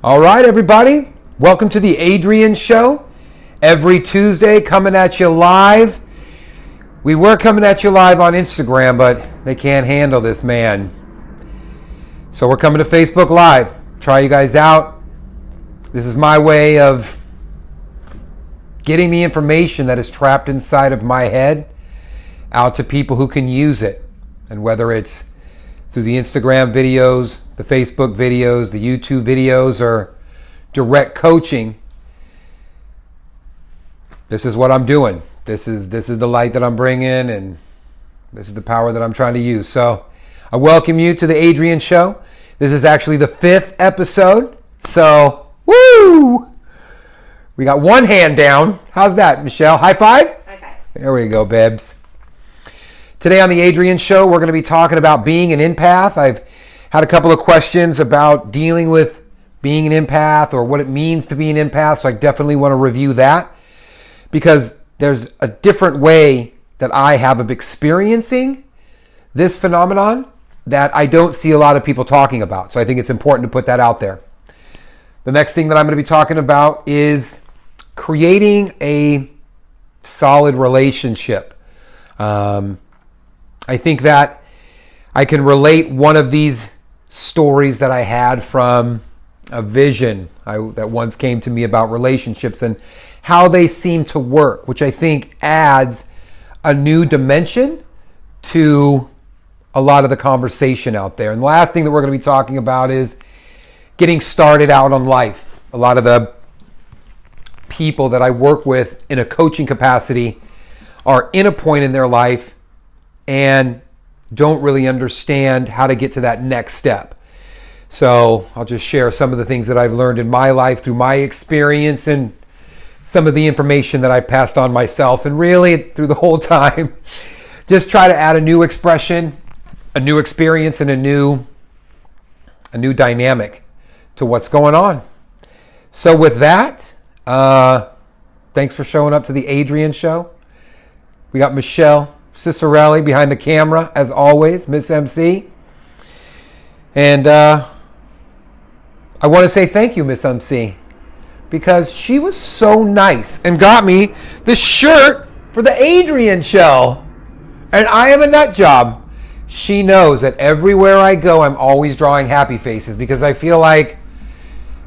All right, everybody. Welcome to the Adrian Show. Every Tuesday, coming at you live. We were coming at you live on Instagram, but they can't handle this man. So we're coming to Facebook Live. Try you guys out. This is my way of getting the information that is trapped inside of my head out to people who can use it. And whether it's through the Instagram videos, the Facebook videos, the YouTube videos, or direct coaching, this is what I'm doing. This is the light that I'm bringing, and this is the power that I'm trying to use. So I welcome you to the Adrian Show. This is actually the 5th episode. So, woo! We got one hand down. How's that, Michelle? High five? High five. There we go, babes. Today on the Adrian Show, we're going to be talking about being an empath. I've had a couple of questions about dealing with being an empath or what it means to be an empath, so I definitely want to review that because there's a different way that I have of experiencing this phenomenon that I don't see a lot of people talking about. So I think it's important to put that out there. The next thing that I'm going to be talking about is creating a solid relationship. I think that I can relate one of these stories that I had from a vision that once came to me about relationships and how they seem to work, which I think adds a new dimension to a lot of the conversation out there. And the last thing that we're going to be talking about is getting started out on life. A lot of the people that I work with in a coaching capacity are in a point in their life and don't really understand how to get to that next step. So I'll just share some of the things that I've learned in my life through my experience and some of the information that I passed on myself, and really through the whole time just try to add a new expression, a new experience, and a new dynamic to what's going on. So with that, thanks for showing up to the Adrian Show. We got Michelle Cicerelli behind the camera, as always, Miss MC. And I want to say thank you, Miss MC, because she was so nice and got me the shirt for the Adrian Show. And I am a nut job. She knows that everywhere I go, I'm always drawing happy faces because I feel like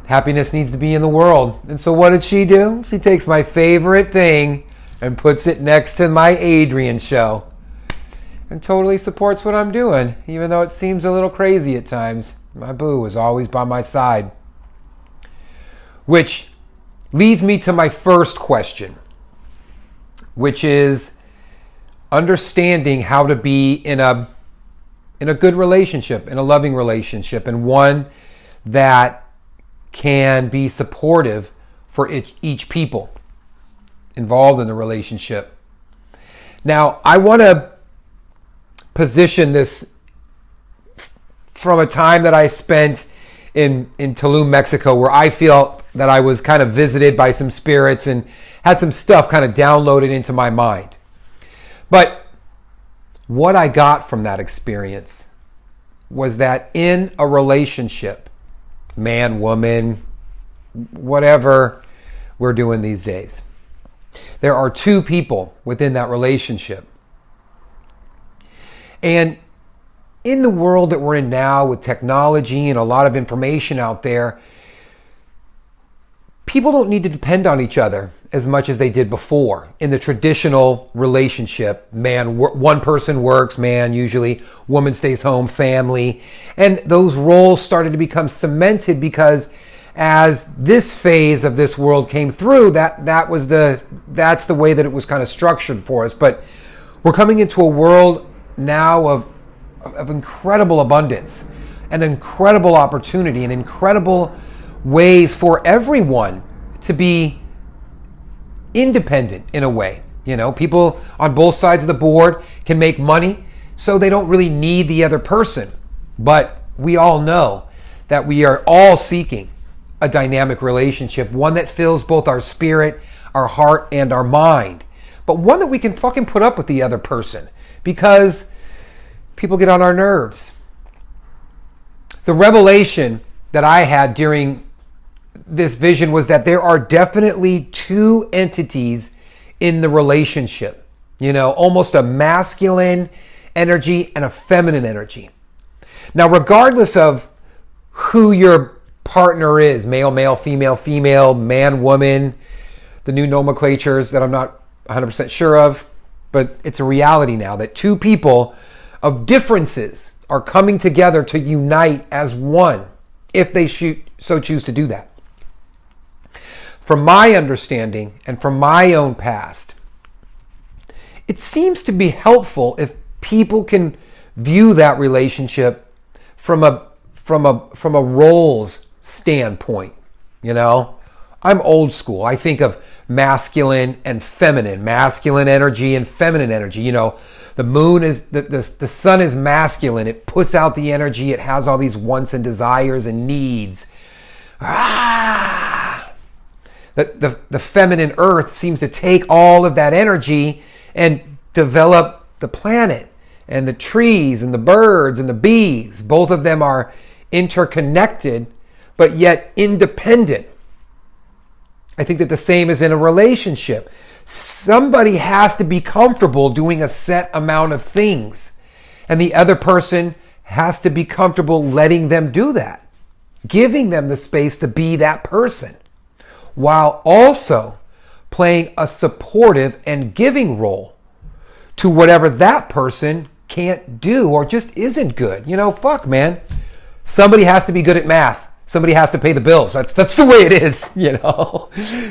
happiness needs to be in the world. And so what did she do? She takes my favorite thing and puts it next to my Adrian Show and totally supports what I'm doing, even though it seems a little crazy at times. My boo is always by my side. Which leads me to my first question, which is understanding how to be in a good relationship, in a loving relationship, and one that can be supportive for each people involved in the relationship. Now, I want to position this from a time that I spent in Tulum, Mexico, where I feel that I was kind of visited by some spirits and had some stuff kind of downloaded into my mind. But what I got from that experience was that in a relationship, man, woman, whatever we're doing these days, there are two people within that relationship. And in the world that we're in now with technology and a lot of information out there, people don't need to depend on each other as much as they did before. In the traditional relationship, one person works, man usually, woman stays home, family. And those roles started to become cemented because as this phase of this world came through, that's the way that it was kind of structured for us. But we're coming into a world now of incredible abundance and incredible opportunity and incredible ways for everyone to be independent in a way. You know, people on both sides of the board can make money, so they don't really need the other person. But we all know that we are all seeking a dynamic relationship, one that fills both our spirit, our heart, and our mind, but one that we can fucking put up with the other person because people get on our nerves. The revelation that I had during this vision was that there are definitely two entities in the relationship, almost a masculine energy and a feminine energy. Now, regardless of who your partner is, male, male, female, female, man, woman, the new nomenclatures that I'm not 100% sure of, but it's a reality now that two people of differences are coming together to unite as one if they so choose to do that. From my understanding and from my own past, it seems to be helpful if people can view that relationship from a roles standpoint. I'm old school. I think of masculine and feminine, masculine energy and feminine energy. The moon is the sun is masculine. It puts out the energy. It has all these wants and desires and needs. The feminine earth seems to take all of that energy and develop the planet and the trees and the birds and the bees. Both of them are interconnected, but yet independent. I think that the same is in a relationship. Somebody has to be comfortable doing a set amount of things, and the other person has to be comfortable letting them do that, giving them the space to be that person, while also playing a supportive and giving role to whatever that person can't do or just isn't good. Fuck, man. Somebody has to be good at math. Somebody has to pay the bills. That's the way it is,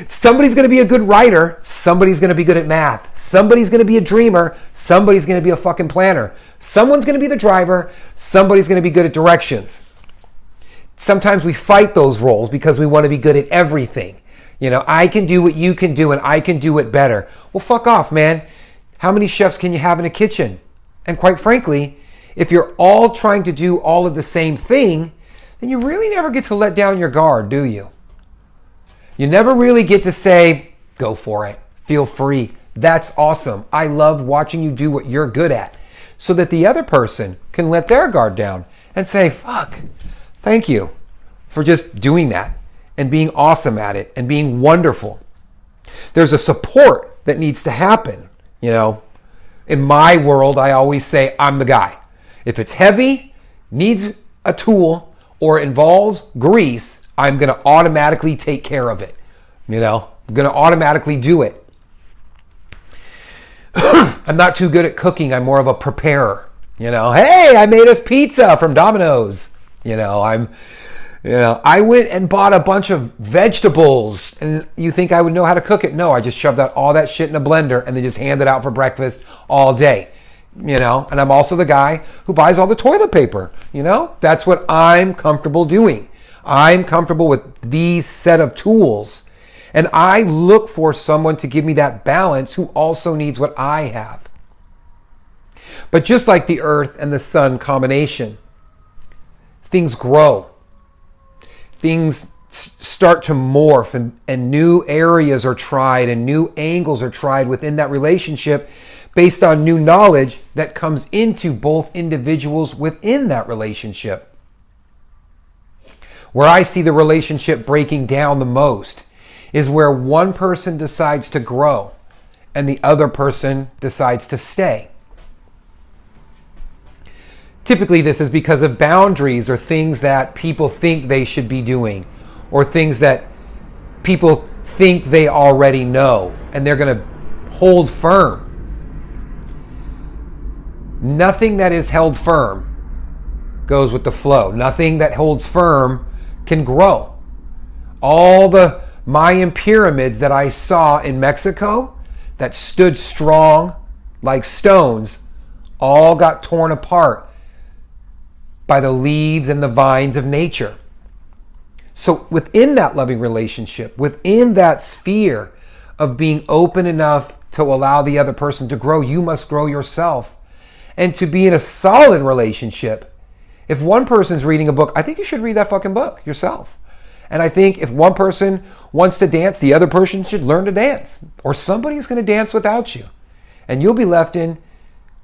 Somebody's going to be a good writer. Somebody's going to be good at math. Somebody's going to be a dreamer. Somebody's going to be a fucking planner. Someone's going to be the driver. Somebody's going to be good at directions. Sometimes we fight those roles because we want to be good at everything. I can do what you can do and I can do it better. Well, fuck off, man. How many chefs can you have in a kitchen? And quite frankly, if you're all trying to do all of the same thing, then you really never get to let down your guard, do you? You never really get to say, go for it, feel free. That's awesome. I love watching you do what you're good at. So that the other person can let their guard down and say, fuck, thank you for just doing that and being awesome at it and being wonderful. There's a support that needs to happen, In my world, I always say I'm the guy. If it's heavy, needs a tool, or involves grease, I'm going to automatically take care of it. I'm going to automatically do it. I'm not too good at cooking. I'm more of a preparer. Hey, I made us pizza from Domino's. I went and bought a bunch of vegetables, and you think I would know how to cook it? No, I just shoved out all that shit in a blender and then just handed it out for breakfast all day. And I'm also the guy who buys all the toilet paper. That's what I'm comfortable doing. I'm comfortable with these set of tools. And I look for someone to give me that balance who also needs what I have. But just like the earth and the sun combination, things grow. Things start to morph and new areas are tried and new angles are tried within that relationship based on new knowledge that comes into both individuals within that relationship. Where I see the relationship breaking down the most is where one person decides to grow and the other person decides to stay. Typically, this is because of boundaries or things that people think they should be doing or things that people think they already know and they're going to hold firm. Nothing that is held firm goes with the flow. Nothing that holds firm can grow. All the Mayan pyramids that I saw in Mexico that stood strong like stones all got torn apart by the leaves and the vines of nature. So within that loving relationship, within that sphere of being open enough to allow the other person to grow, you must grow yourself. And to be in a solid relationship, if one person's reading a book, I think you should read that fucking book yourself. And I think if one person wants to dance, the other person should learn to dance. Or somebody's going to dance without you. And you'll be left in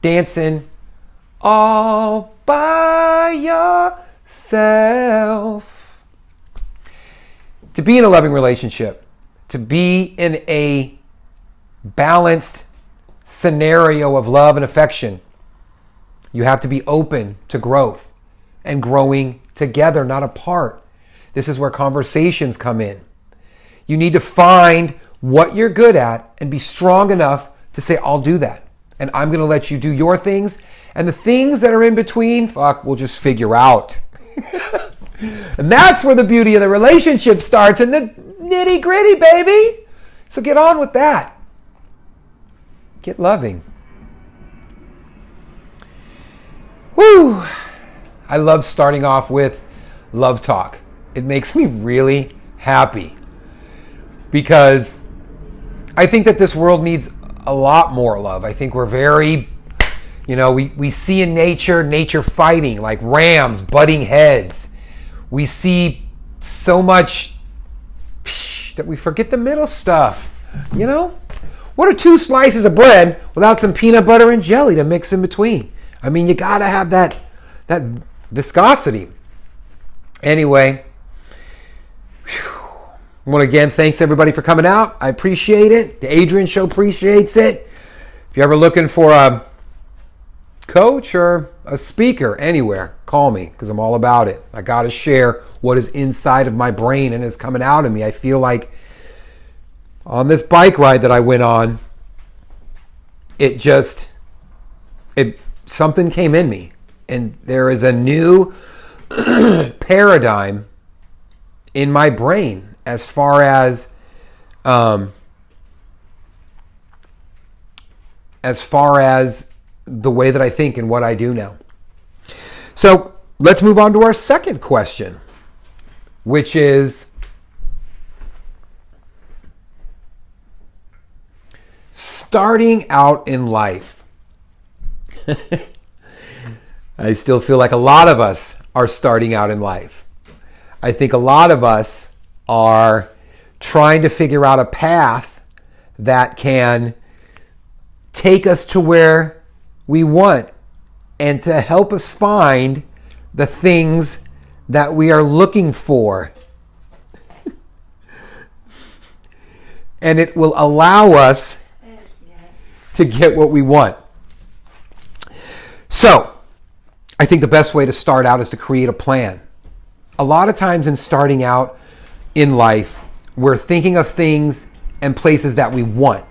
dancing all by yourself. to be in a loving relationship, to be in a balanced scenario of love and affection, you have to be open to growth and growing together, not apart. This is where conversations come in. You need to find what you're good at and be strong enough to say, I'll do that. And I'm going to let you do your things. And the things that are in between, we'll just figure out. And that's where the beauty of the relationship starts, and the nitty gritty, baby. So get on with that. Get loving. Woo! I love starting off with love talk. It makes me really happy because I think that this world needs a lot more love. I think we're very, we see in nature fighting like rams butting heads. We see so much that we forget the middle stuff. What are 2 slices of bread without some peanut butter and jelly to mix in between? I mean, you gotta have that viscosity. Anyway, I want to again, thanks everybody for coming out. I appreciate it. The Adrian Show appreciates it. If you're ever looking for a coach or a speaker anywhere, call me because I'm all about it. I got to share what is inside of my brain and is coming out of me. I feel like on this bike ride that I went on, something came in me, and there is a new paradigm in my brain as far as the way that I think and what I do now. So let's move on to our second question, which is starting out in life. I still feel like a lot of us are starting out in life. I think a lot of us are trying to figure out a path that can take us to where we want and to help us find the things that we are looking for. And it will allow us to get what we want. So, I think the best way to start out is to create a plan. A lot of times in starting out in life, we're thinking of things and places that we want.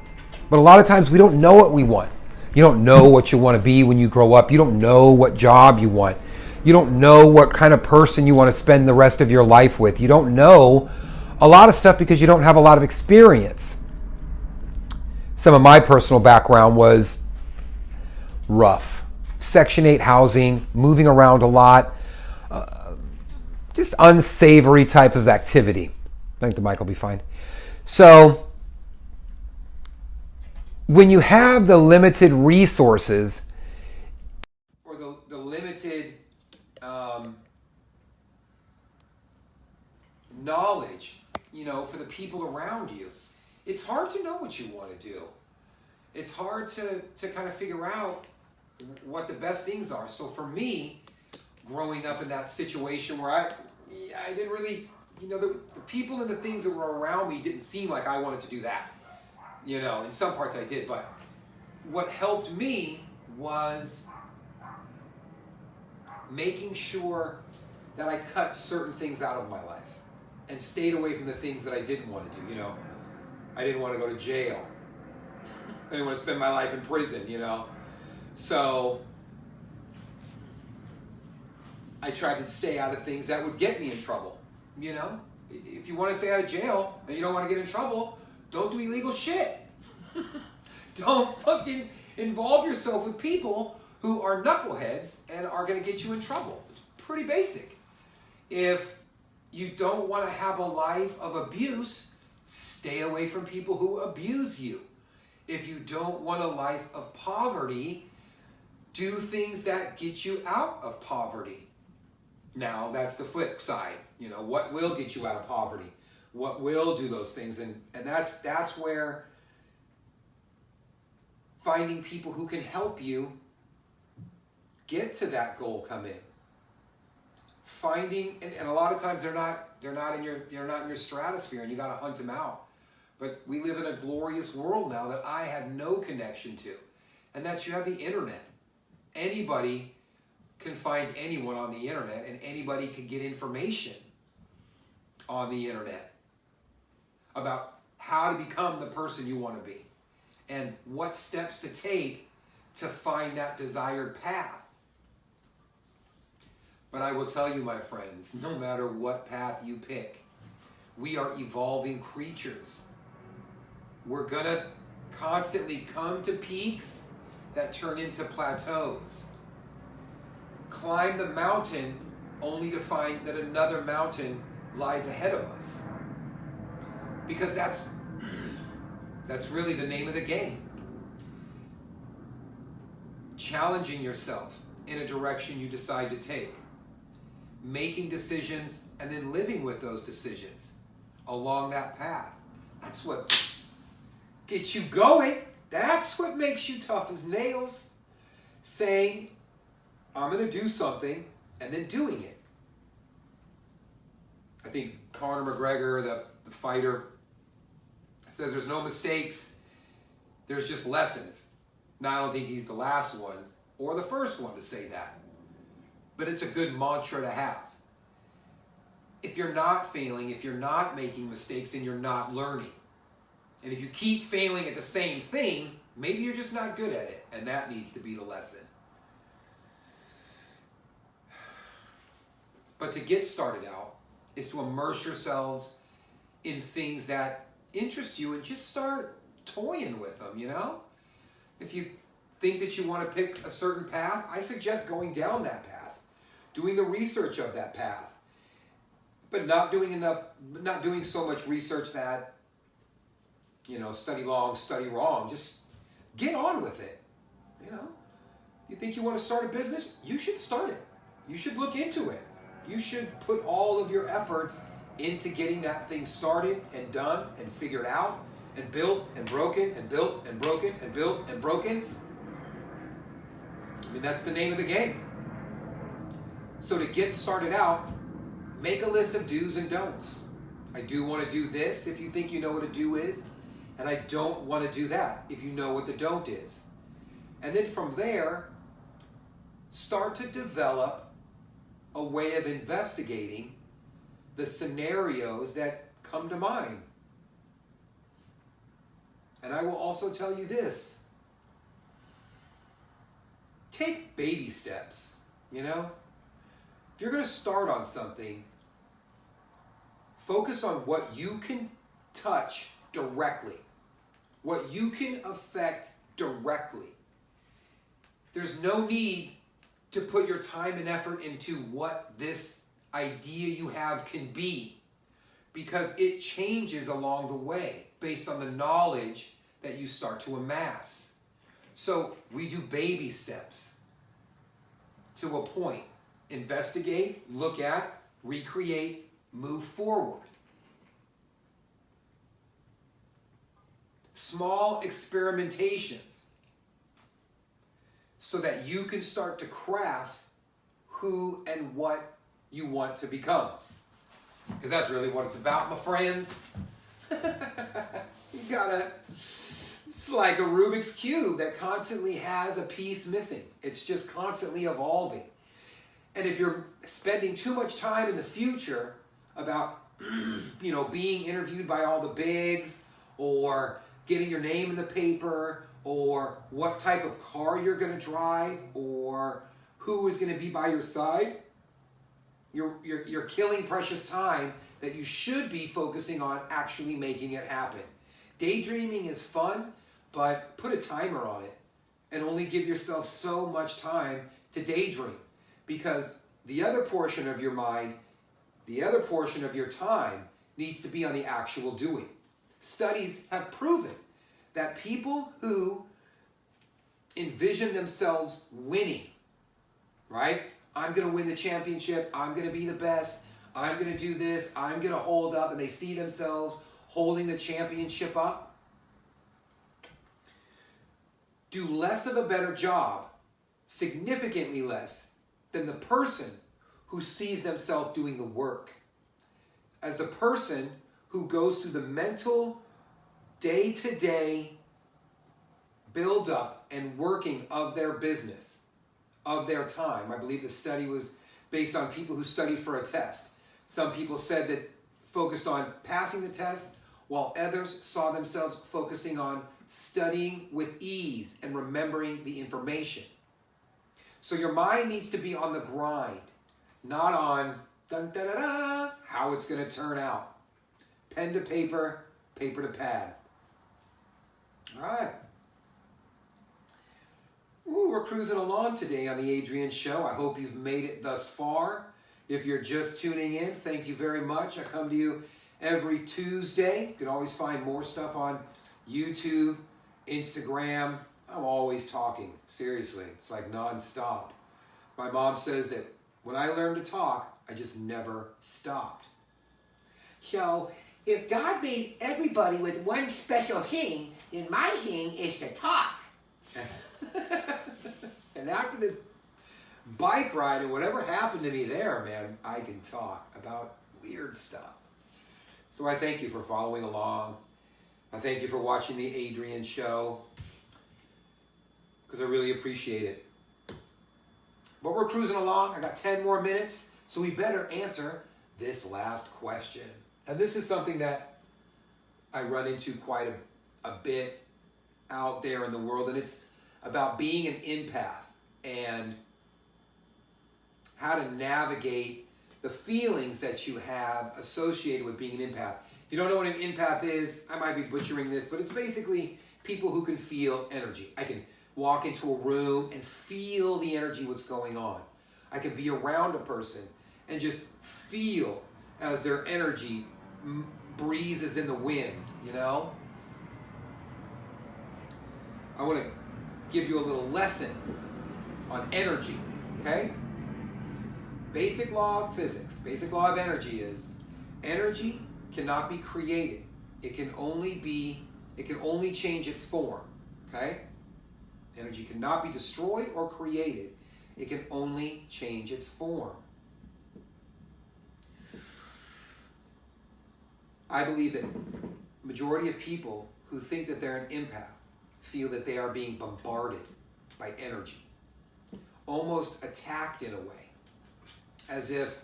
But a lot of times we don't know what we want. You don't know what you want to be when you grow up. You don't know what job you want. You don't know what kind of person you want to spend the rest of your life with. You don't know a lot of stuff because you don't have a lot of experience. Some of my personal background was rough. Section 8 housing, moving around a lot, just unsavory type of activity. I think the mic will be fine. So, when you have the limited resources or the limited knowledge, for the people around you, it's hard to know what you want to do. It's hard to kind of figure out what the best things are. So for me, growing up in that situation where I didn't really, the people and the things that were around me didn't seem like I wanted to do that. In some parts I did, but what helped me was making sure that I cut certain things out of my life and stayed away from the things that I didn't want to do. I didn't want to go to jail. I didn't want to spend my life in prison, So I tried to stay out of things that would get me in trouble. If you want to stay out of jail and you don't want to get in trouble, don't do illegal shit. Don't fucking involve yourself with people who are knuckleheads and are going to get you in trouble. It's pretty basic. If you don't want to have a life of abuse, stay away from people who abuse you. If you don't want a life of poverty, do things that get you out of poverty. Now, that's the flip side. What will get you out of poverty? What will do those things? And that's where finding people who can help you get to that goal come in. Finding, and a lot of times they're not in your stratosphere, and you got to hunt them out. But we live in a glorious world now that I had no connection to, and that's you have the internet. Anybody can find anyone on the internet, and anybody can get information on the internet about how to become the person you want to be and what steps to take to find that desired path. But I will tell you, my friends, no matter what path you pick, we are evolving creatures. We're going to constantly come to peaks that turn into plateaus. Climb the mountain only to find that another mountain lies ahead of us. Because that's really the name of the game. Challenging yourself in a direction you decide to take. Making decisions and then living with those decisions along that path. That's what gets you going. That's what makes you tough as nails. Saying, I'm going to do something, and then doing it. I think Conor McGregor, the fighter, says there's no mistakes, there's just lessons. Now, I don't think he's the last one or the first one to say that, but it's a good mantra to have. If you're not failing, if you're not making mistakes, then you're not learning. And if you keep failing at the same thing, maybe you're just not good at it, and that needs to be the lesson. But to get started out is to immerse yourselves in things that interest you and just start toying with them, you know? If you think that you want to pick a certain path, I suggest going down that path, doing the research of that path, but not doing so much research that, you know, study long, study wrong. Just get on with it, you know? You think you want to start a business? You should start it. You should look into it. You should put all of your efforts into getting that thing started and done and figured out and built and broken and built and broken and built and broken. I mean, that's the name of the game. So to get started out, make a list of do's and don'ts. I do want to do this if you think you know what a do is, and I don't want to do that if you know what the don't is. And then from there, start to develop a way of investigating the scenarios that come to mind. And I will also tell you this. Take baby steps, you know? If you're going to start on something, focus on what you can touch directly, what you can affect directly. There's no need to put your time and effort into what this idea you have can be, because it changes along the way based on the knowledge that you start to amass. So we do baby steps to a point. Investigate, look at, recreate, move forward. Small experimentations so that you can start to craft who and what you want to become. Because that's really what it's about, my friends. It's like a Rubik's Cube that constantly has a piece missing. It's just constantly evolving. And if you're spending too much time in the future about, you know, being interviewed by all the bigs, or getting your name in the paper, or what type of car you're going to drive, or who is going to be by your side, you're killing precious time that you should be focusing on actually making it happen. Daydreaming is fun, but put a timer on it and only give yourself so much time to daydream, because the other portion of your mind, the other portion of your time needs to be on the actual doing. Studies have proven that people who envision themselves winning, right? I'm going to win the championship. I'm going to be the best. I'm going to do this. I'm going to hold up. And they see themselves holding the championship up. Do less of a better job, significantly less, than the person who sees themselves doing the work. as the person who goes through the mental day-to-day build-up and working of their business, of their time. I believe the study was based on people who studied for a test. Some people said that focused on passing the test, while others saw themselves focusing on studying with ease and remembering the information. So your mind needs to be on the grind, not on dun, da, da, da, how it's going to turn out. Pen to paper, paper to pad. All right. Ooh, we're cruising along today on the Adrian Show. I hope you've made it thus far. If you're just tuning in, thank you very much. I come to you every Tuesday. You can always find more stuff on YouTube, Instagram. I'm always talking. Seriously, it's like nonstop. My mom says that when I learned to talk, I just never stopped. So, if God made everybody with one special thing, then my thing is to talk. And after this bike ride and whatever happened to me there, man, I can talk about weird stuff. So I thank you for following along. I thank you for watching the Adrian Show, because I really appreciate it. But we're cruising along. I got 10 more minutes, so we better answer this last question. And this is something that I run into quite a bit out there in the world, and it's about being an empath and how to navigate the feelings that you have associated with being an empath. If you don't know what an empath is, I might be butchering this, but it's basically people who can feel energy. I can walk into a room and feel the energy, what's going on. I can be around a person and just feel as their energy breezes in the wind, you know? I want to give you a little lesson on energy, okay? Basic law of physics, basic law of energy is energy cannot be created. It can only change its form, okay? Energy cannot be destroyed or created. It can only change its form. I believe that majority of people who think that they're an empath feel that they are being bombarded by energy, almost attacked in a way, as if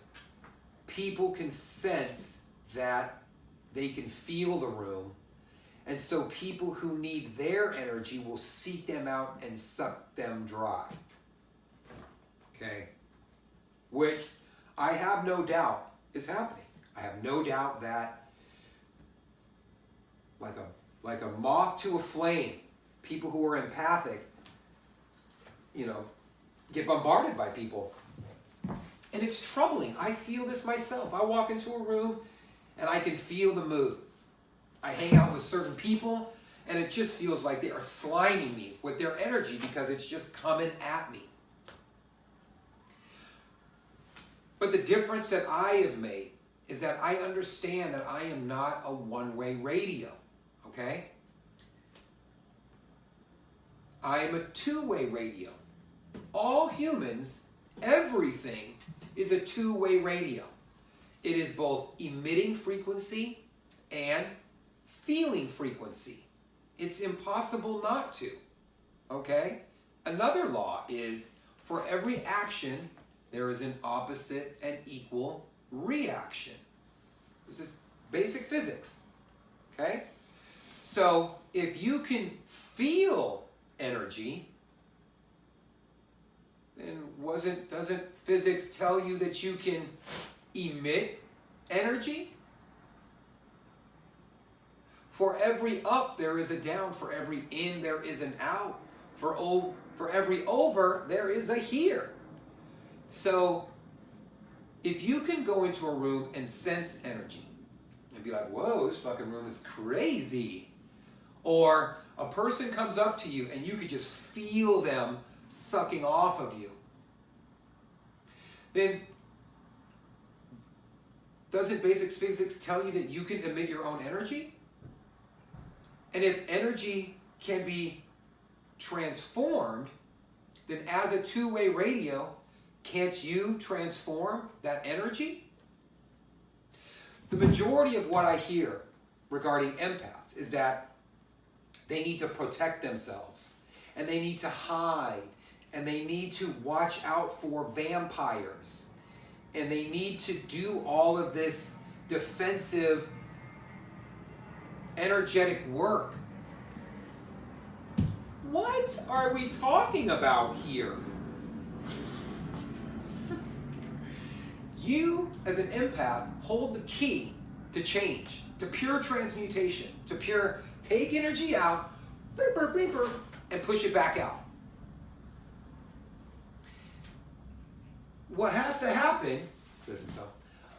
people can sense that they can feel the room, and so people who need their energy will seek them out and suck them dry. Okay? Which I have no doubt is happening. I have no doubt that like a moth to a flame, people who are empathic, get bombarded by people. And it's troubling. I feel this myself. I walk into a room and I can feel the mood. I hang out with certain people and it just feels like they are sliming me with their energy because it's just coming at me. But the difference that I have made is that I understand that I am not a one-way radio, okay? I am a two-way radio. All humans, everything is a two-way radio. It is both emitting frequency and feeling frequency. It's impossible not to, okay? Another law is for every action, there is an opposite and equal reaction. This is basic physics, okay? So if you can feel energy, then doesn't physics tell you that you can emit energy? For every up, there is a down. For every in, there is an out. For every over, there is a here. So if you can go into a room and sense energy and be like, whoa, this fucking room is crazy. Or a person comes up to you and you could just feel them sucking off of you. Then doesn't basic physics tell you that you can emit your own energy? And if energy can be transformed, then as a two-way radio, can't you transform that energy? The majority of what I hear regarding empaths is that they need to protect themselves, and they need to hide, and they need to watch out for vampires, and they need to do all of this defensive, energetic work. What are we talking about here? You, as an empath, hold the key to change, to pure transmutation, to pure take energy out, beeper, beeper, and push it back out. What has to happen,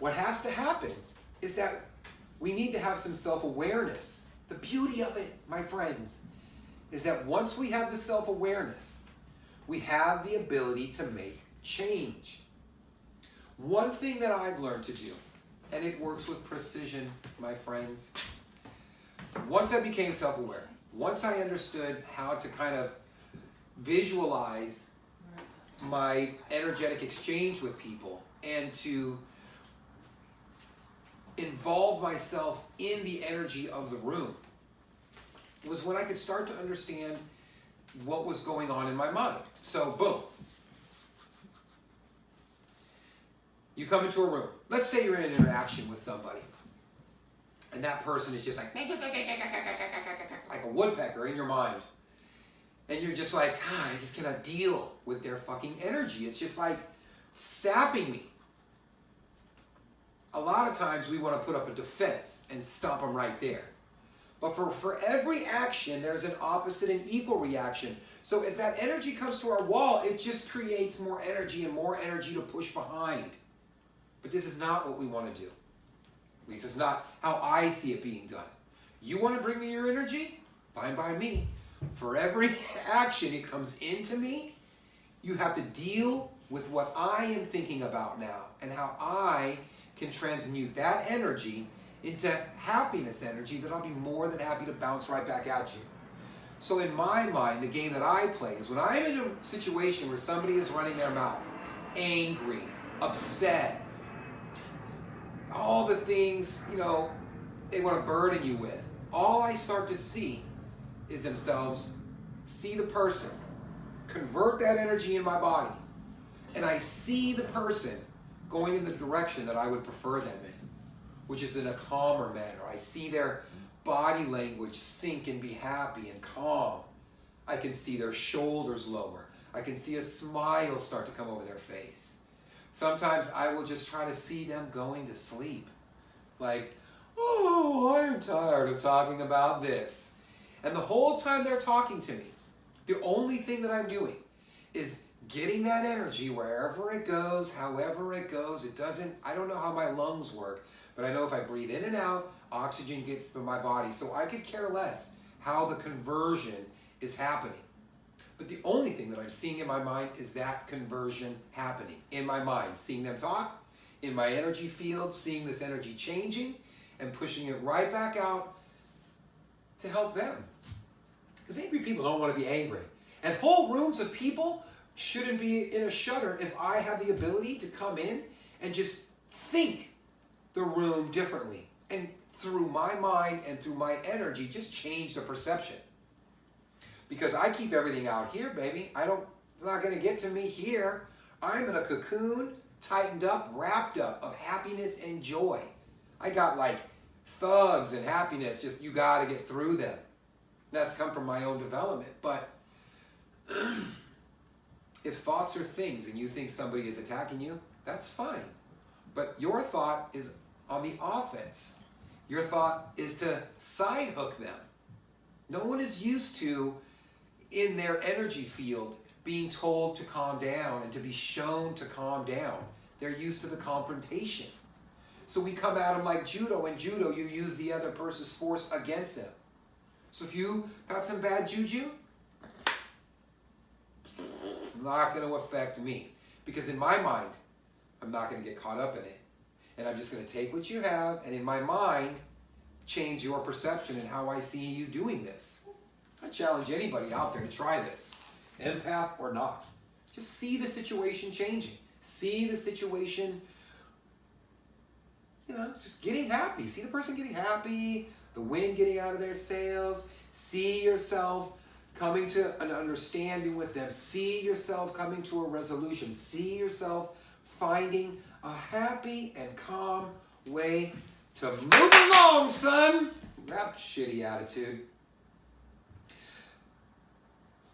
what has to happen is that we need to have some self-awareness. The beauty of it, my friends, is that once we have the self-awareness, we have the ability to make change. One thing that I've learned to do, and it works with precision, my friends, once I became self-aware, once I understood how to kind of visualize my energetic exchange with people and to involve myself in the energy of the room, was when I could start to understand what was going on in my mind. So, boom. You come into a room. Let's say you're in an interaction with somebody, and that person is just like a woodpecker in your mind. And you're just like, I just cannot deal with their fucking energy. It's just like sapping me. A lot of times we want to put up a defense and stop them right there. But for every action, there's an opposite and equal reaction. So as that energy comes to our wall, it just creates more energy and more energy to push behind. But this is not what we want to do. At least it's not how I see it being done. You want to bring me your energy? Fine by me. For every action it comes into me, you have to deal with what I am thinking about now and how I can transmute that energy into happiness energy that I'll be more than happy to bounce right back at you. So in my mind, the game that I play is when I'm in a situation where somebody is running their mouth, angry, upset, all the things, they want to burden you with. All I start to see is themselves, see the person, convert that energy in my body, and I see the person going in the direction that I would prefer them in, which is in a calmer manner. I see their body language sink and be happy and calm. I can see their shoulders lower. I can see a smile start to come over their face. Sometimes I will just try to see them going to sleep. Like, oh, I am tired of talking about this. And the whole time they're talking to me, the only thing that I'm doing is getting that energy wherever it goes, however it goes. I don't know how my lungs work, but I know if I breathe in and out, oxygen gets to my body. So I could care less how the conversion is happening. But the only thing that I'm seeing in my mind is that conversion happening in my mind. Seeing them talk, in my energy field, seeing this energy changing and pushing it right back out to help them. Because angry people don't want to be angry. And whole rooms of people shouldn't be in a shudder if I have the ability to come in and just think the room differently. And through my mind and through my energy, just change the perception. Because I keep everything out here, baby. It's not going to get to me here. I'm in a cocoon, tightened up, wrapped up of happiness and joy. I got like thugs and happiness, just you got to get through them. That's come from my own development. But if thoughts are things and you think somebody is attacking you, that's fine. But your thought is on the offense. Your thought is to side hook them. No one is used to, in their energy field, being told to calm down and to be shown to calm down. They're used to the confrontation. So we come at them like judo. In judo, you use the other person's force against them. So if you got some bad juju, not going to affect me. Because in my mind, I'm not going to get caught up in it. And I'm just going to take what you have and in my mind, change your perception and how I see you doing this. I challenge anybody out there to try this, empath or not. Just see the situation changing. See the situation just getting happy. See the person getting happy, the wind getting out of their sails. See yourself coming to an understanding with them. See yourself coming to a resolution. See yourself finding a happy and calm way to move along, son. That shitty attitude.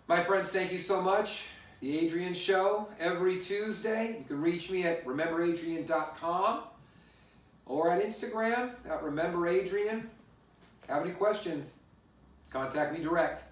My friends, thank you so much. The Adrian Show every Tuesday. You can reach me at Remember-Adrian.com or at Instagram at Remember-Adrian. Have any questions? Contact me direct.